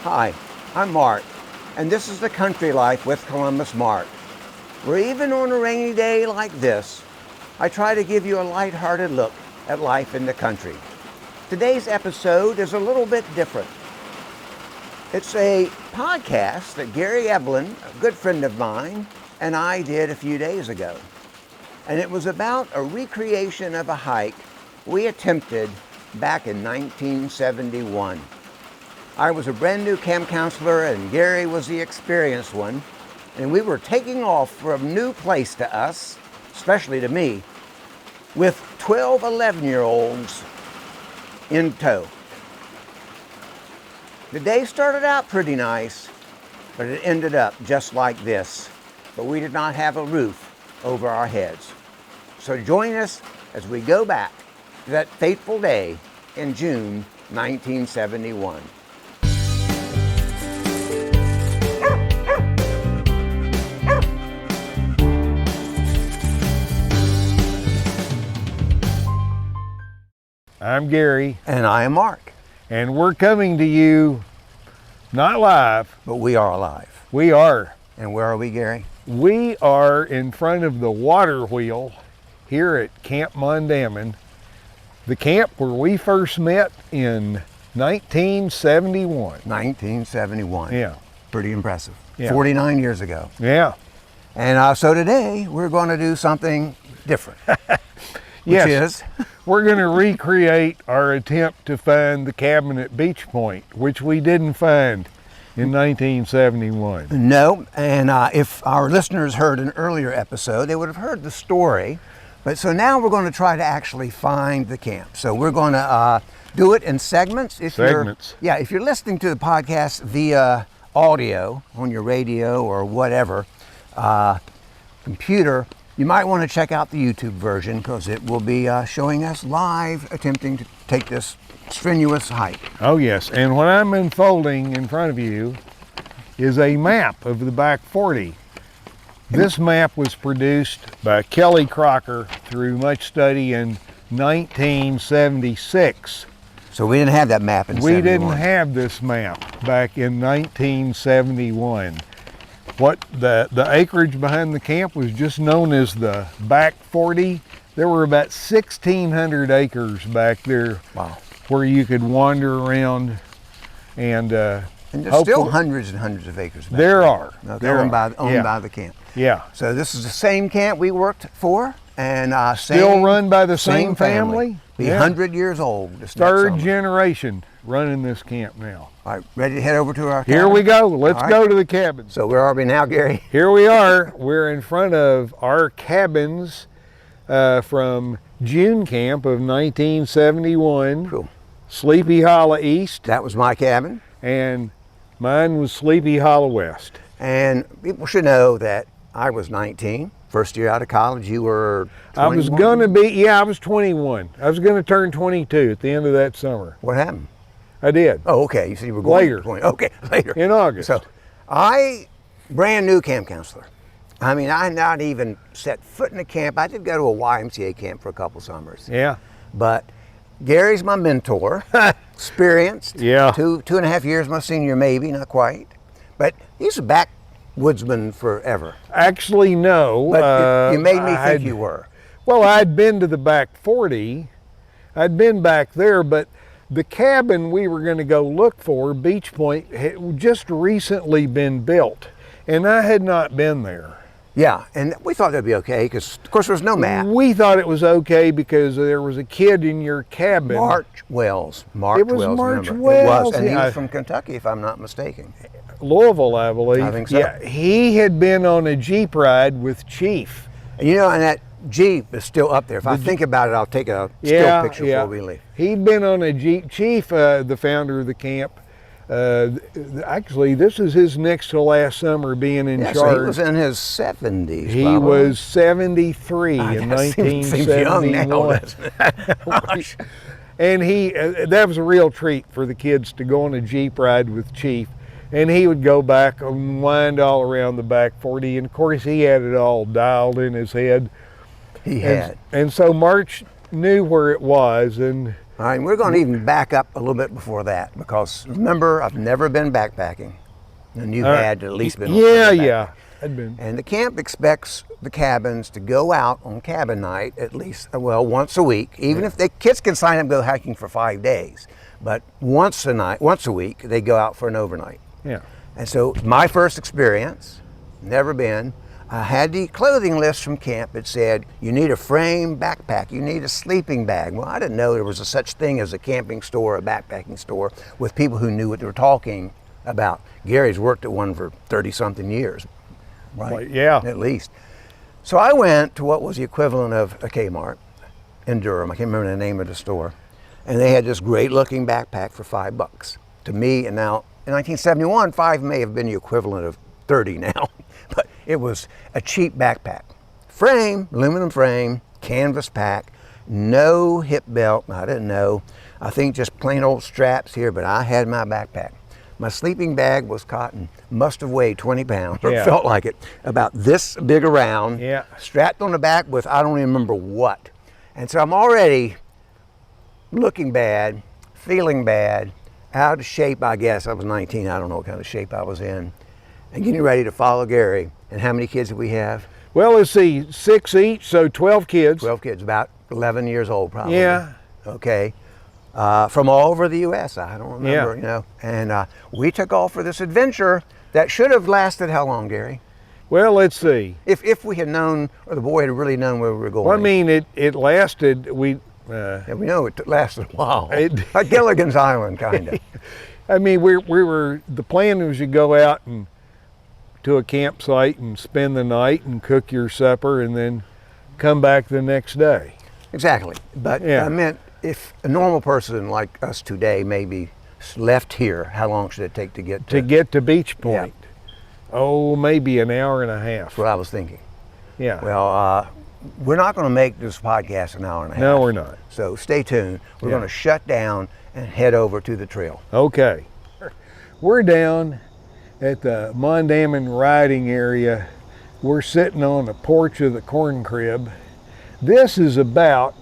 Hi, I'm Mark, and this is the Country Life with ColumbusMark, where even on a rainy day like this, I try to give you a lighthearted look at life in the country. Today's episode is a little bit different. It's a podcast that Gary Eblen, a good friend of mine, and I did a few days ago. And it was about a recreation of a hike we attempted back in 1971. I was a brand new camp counselor and Gary was the experienced one, and we were taking off for a new place to us, especially to me, with 12, 11-year-olds in tow. The day started out pretty nice, but it ended up just like this. But we did not have a roof over our heads. So join us as we go back to that fateful day in June 1971. I'm Gary. And I am Mark. And we're coming to you not live. But we are alive. We are. And where are we, Gary? We are in front of the water wheel here at Camp Mondamin, the camp where we first met in 1971. 1971. Yeah. Pretty impressive. Yeah. 49 years ago. Yeah. And so today we're going to do something different. Yes. Which is? We're going to recreate our attempt to find the cabin at Beech Point, which we didn't find in 1971. No, and if our listeners heard an earlier episode, they would have heard the story. But so now we're going to try to actually find the camp. So we're going to do it in segments. If you're listening to the podcast via audio on your radio or whatever computer, you might want to check out the YouTube version because it will be showing us live attempting to take this strenuous hike. Oh yes, and what I'm unfolding in front of you is a map of the back 40. This map was produced by Kelly Crocker through much study in 1976. So we didn't have that map in 71. We didn't have this map back in 1971. What the acreage behind the camp was just known as the back 40. There were about 1,600 acres back there. Wow. Where you could wander around and there's still hundreds and hundreds of acres back there. Are. Okay, there owned are. by the camp. Yeah. So this is the same camp we worked for, and still run by the same family. Be 100 years old. Third generation running this camp now. All right, ready to head over to our cabin? Here we go. Let's go to the cabin. So where are we now, Gary? Here we are. We're in front of our cabins from June camp of 1971. Cool. Sleepy Hollow East. That was my cabin. And mine was Sleepy Hollow West. And people should know that I was 19, first year out of college. You were 21? I was going to be, I was 21. I was going to turn 22 at the end of that summer. What happened? I did. Oh, okay. You said you were going later. Okay, later. In August. So brand new camp counselor. I mean, I not even set foot in a camp. I did go to a YMCA camp for a couple summers. Yeah. But Gary's my mentor, experienced. Yeah. 2.5 years my senior, maybe, not quite. But he's a backwoodsman forever. Actually, no. But you made me think you were. Well, I'd been to the back 40. I'd been back there, but the cabin we were going to go look for, Beech Point, had just recently been built, and I had not been there. Yeah, and we thought that'd be okay because, of course, there was no map. We thought it was okay because there was a kid in your cabin. March Wells. It was March remember? Wells. It was, and he was from Kentucky, if I'm not mistaken. Louisville, I believe. I think so. Yeah, he had been on a Jeep ride with Chief. And you know, and that Jeep is still up there. If I think about it, I'll take a still picture before we leave. He'd been on a Jeep. Chief, the founder of the camp, actually, this is his next to last summer being in charge. So he was in his 70s. He was 73 in 1971. Seems young now, doesn't it? And that was a real treat for the kids to go on a Jeep ride with Chief. And he would go back and wind all around the back 40. And of course, he had it all dialed in his head. He had. And so March knew where it was, and All right, we're going to even back up a little bit before that, because remember, I've never been backpacking, and you had at least been. Yeah, I'd been. And the camp expects the cabins to go out on cabin night at least, well, once a week. Even if the kids can sign up and go hiking for 5 days, but once a week, they go out for an overnight. Yeah. And so my first experience, never been. I had the clothing list from camp. It said, you need a frame backpack, you need a sleeping bag. Well, I didn't know there was a such thing as a camping store, a backpacking store, with people who knew what they were talking about. Gary's worked at one for 30-something years, right? Well, yeah. At least. So I went to what was the equivalent of a Kmart in Durham. I can't remember the name of the store. And they had this great looking backpack for $5. To me, and now, in 1971, 5 may have been the equivalent of 30 now. But it was a cheap backpack. Frame, aluminum frame, canvas pack, no hip belt. I didn't know. I think just plain old straps here, but I had my backpack. My sleeping bag was cotton, must have weighed 20 pounds, or felt like it, about this big around, strapped on the back with I don't even remember what. And so I'm already looking bad, feeling bad, out of shape, I guess. I was 19, I don't know what kind of shape I was in. And getting ready to follow Gary. And how many kids did we have? Well, let's see, 6 each, so 12 kids. 12 kids, about 11 years old probably. Yeah. Okay. From all over the U.S., I don't remember, you know. And we took off for this adventure that should have lasted how long, Gary? Well, let's see. If we had known, or the boy had really known where we were going. Well, I mean, it lasted, yeah, we know it lasted a while. Like Gilligan's Island, kind of. I mean, the plan was you go out and to a campsite and spend the night and cook your supper and then come back the next day. Exactly. But I meant if a normal person like us today maybe left here, how long should it take to get to Beech Point? Yeah. Oh, maybe an hour and a half. That's what I was thinking. Yeah. Well, we're not going to make this podcast an hour and a half. No, we're not. So stay tuned. We're going to shut down and head over to the trail. Okay. We're down at the Mondamin riding area. We're sitting on the porch of the corn crib. This is about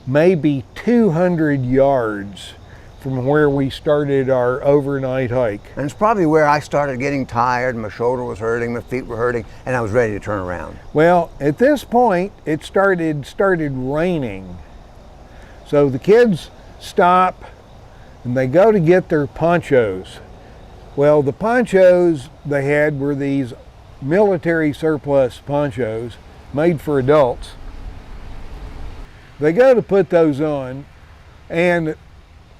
maybe 200 yards from where we started our overnight hike. And it's probably where I started getting tired, my shoulder was hurting, my feet were hurting, and I was ready to turn around. Well, at this point, it started raining. So the kids stop and they go to get their ponchos. Well, the ponchos they had were these military surplus ponchos made for adults. They go to put those on, and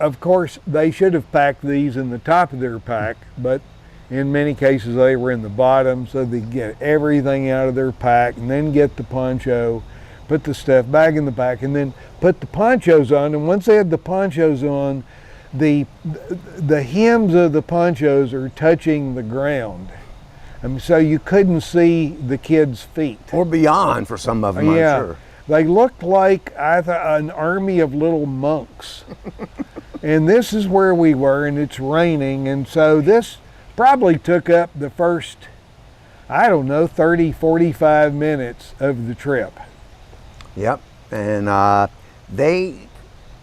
of course they should have packed these in the top of their pack, but in many cases they were in the bottom, so they get everything out of their pack and then get the poncho, put the stuff back in the pack, and then put the ponchos on. And once they had the ponchos on, the hems of the ponchos are touching the ground. I mean, so you couldn't see the kids' feet. Or beyond for some of them, I'm sure. They looked like an army of little monks. And this is where we were, and it's raining, and so this probably took up the first, I don't know, 30, 45 minutes of the trip. Yep, and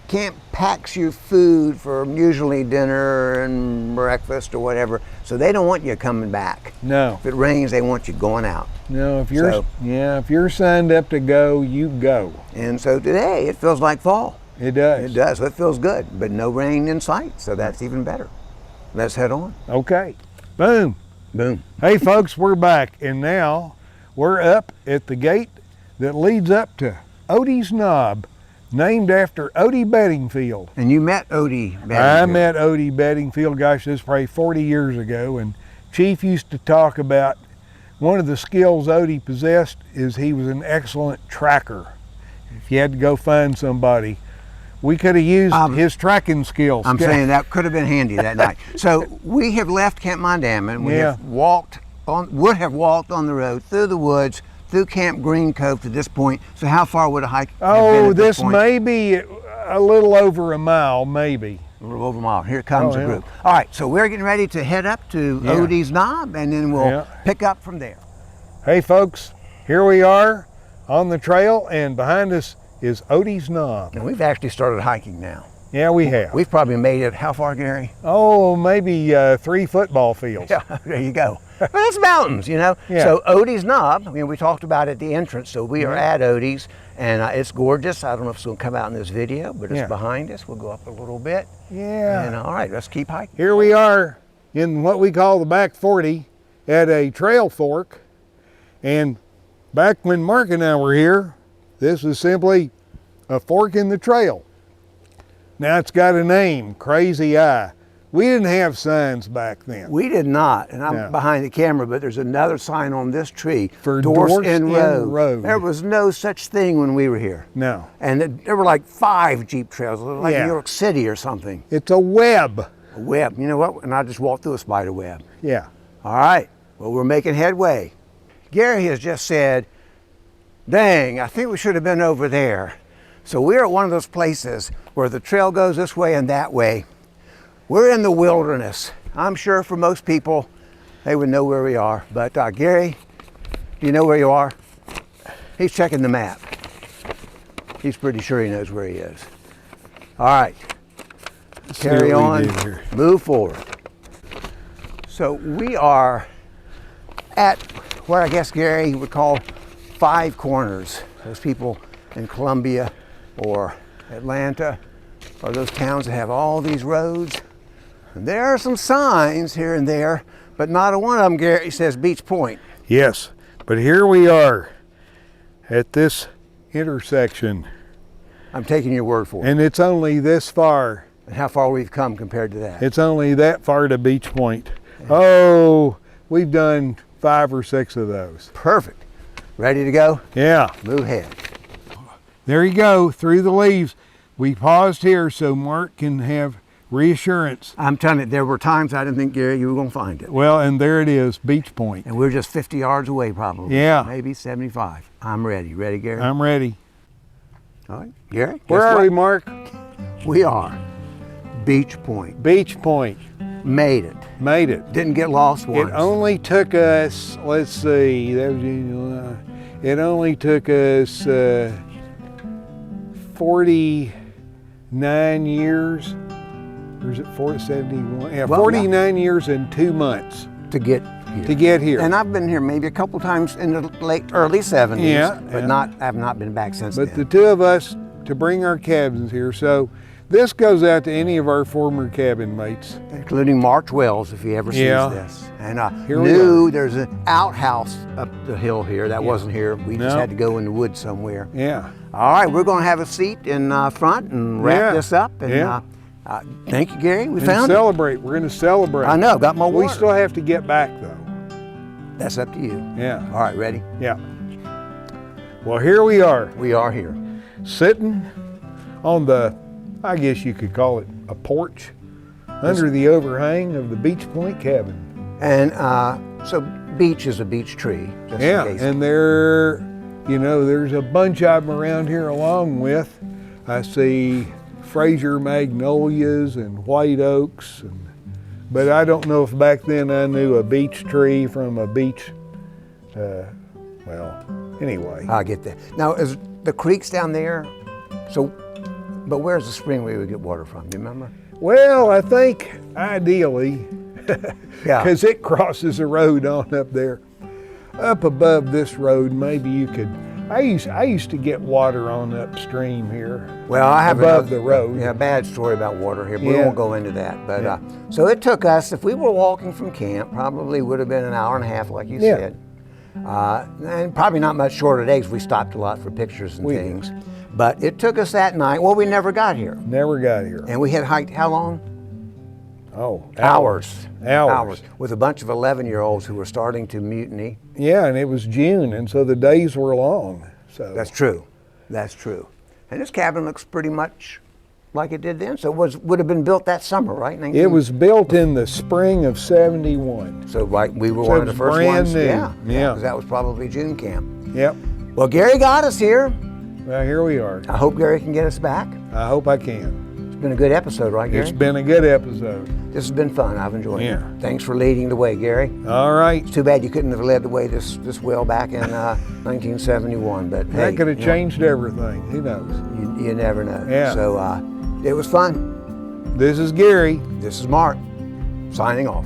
camp packs you food for usually dinner and breakfast or whatever, so they don't want you coming back. No. If it rains, they want you going out. No, if you're signed up to go, you go. And so today it feels like fall. It does. It does. So it feels good, but no rain in sight, so that's even better. Let's head on. Okay. Boom. Boom. Hey folks, we're back, and now we're up at the gate that leads up to Odie's Knob, named after Odie Bedingfield. And you met Odie Bedingfield. I met Odie Bedingfield, gosh, this was probably 40 years ago, and Chief used to talk about one of the skills Odie possessed is he was an excellent tracker. If you had to go find somebody, we could have used his tracking skills. I'm saying that could have been handy that night. So we have left Camp Mondamin. We have would have walked on the road through the woods, through Camp Green Cove to this point. So how far would a hike have been at this point? May be a little over a mile, maybe. A little over a mile. Here comes the group. All right, so we're getting ready to head up to Odie's Knob, and then we'll pick up from there. Hey folks, here we are on the trail, and behind us is Odie's Knob. And we've actually started hiking now. Yeah, we have. We've probably made it, how far, Gary? Oh, maybe 3 football fields. Yeah, there you go. But it's mountains, you know. Yeah. So Odie's Knob, I mean, we talked about it at the entrance, so we are at Odie's, and it's gorgeous. I don't know if it's going to come out in this video, but it's behind us. We'll go up a little bit. Yeah. And all right, let's keep hiking. Here we are in what we call the back 40 at a trail fork. And back when Mark and I were here, this was simply a fork in the trail. Now it's got a name, Crazy Eye. We didn't have signs back then. We did not, and I'm behind the camera, but there's another sign on this tree For Dorset Road. There was no such thing when we were here. No. And there were like 5 Jeep trails, like New York City or something. It's a web. A web, you know what? And I just walked through a spider web. Yeah. All right, well, we're making headway. Gary has just said, dang, I think we should have been over there. So we're at one of those places where the trail goes this way and that way. We're in the wilderness. I'm sure for most people, they would know where we are. But Gary, do you know where you are? He's checking the map. He's pretty sure he knows where he is. All right, carry on, move forward. So we are at where I guess Gary would call 5 corners. Those people in Columbia or Atlanta or those towns that have all these roads. And there are some signs here and there, but not a one of them, Gary, says Beech Point. Yes, but here we are at this intersection. I'm taking your word for it. And it's only this far. And how far we've come compared to that. It's only that far to Beech Point. Oh, we've done 5 or 6 of those. Perfect. Ready to go? Yeah. Move ahead. There you go, through the leaves. We paused here so Mark can have reassurance. I'm telling you, there were times I didn't think, Gary, you were going to find it. Well, and there it is, Beech Point. And we're just 50 yards away probably. Yeah. Maybe 75. I'm ready. Ready, Gary? I'm ready. All right, Gary? Where are we, Mark? We are Beech Point. Beech Point. Made it. Made it. Didn't get lost once. It only took us, let's see, it only took us 49 years, or is it 71? Yeah, well, 49 years and 2 months. To get here. To get here. And I've been here maybe a couple times in the early 70s, but I've not been back since then. But the 2 of us to bring our cabins here, so this goes out to any of our former cabin mates. Including March Wells, if he ever sees this. And there's an outhouse up the hill here. That wasn't here. We just had to go in the woods somewhere. Yeah. All right, we're going to have a seat in front and wrap this up. And thank you, Gary. We found celebrate. We're going to celebrate. I know. Got my water. We still have to get back, though. That's up to you. Yeah. All right, ready? Yeah. Well, here we are. We are here. Sitting on the, I guess you could call it a porch, under the overhang of the Beech Point cabin. And so beech is a beech tree. Just in case. And there's a bunch of them around here along with, I see Fraser magnolias and white oaks, but I don't know if back then I knew a beech tree from a beech, anyway. I get that. Now, is the creek's down there? But where's the spring where we would get water from? Do you remember? Well, I think ideally, because it crosses the road on up there. Up above this road, maybe you could. I used to get water on upstream here. Well, I have above the road. Yeah, bad story about water here, but we won't go into that. But so it took us, if we were walking from camp, probably would have been an hour and a half, like you said. And probably not much shorter days. We stopped a lot for pictures and things. But it took us that night. Well, we never got here. Never got here. And we had hiked how long? Oh, hours. Hours. With a bunch of 11-year-olds who were starting to mutiny. Yeah, and it was June, and so the days were long. So that's true. That's true. And this cabin looks pretty much like it did then. So it would have been built that summer, right? It was built in the spring of '71. So we were one of the first ones. New. Yeah. Because that was probably June camp. Yep. Well, Gary got us here. Well, here we are. I hope Gary can get us back. I hope I can. It's been a good episode, right, Gary? It's been a good episode. This has been fun. I've enjoyed it. Thanks for leading the way, Gary. All right. It's too bad you couldn't have led the way this well back in 1971, but that could have changed everything. Who knows? You never know. Yeah. So It was fun. This is Gary. This is Mark, signing off.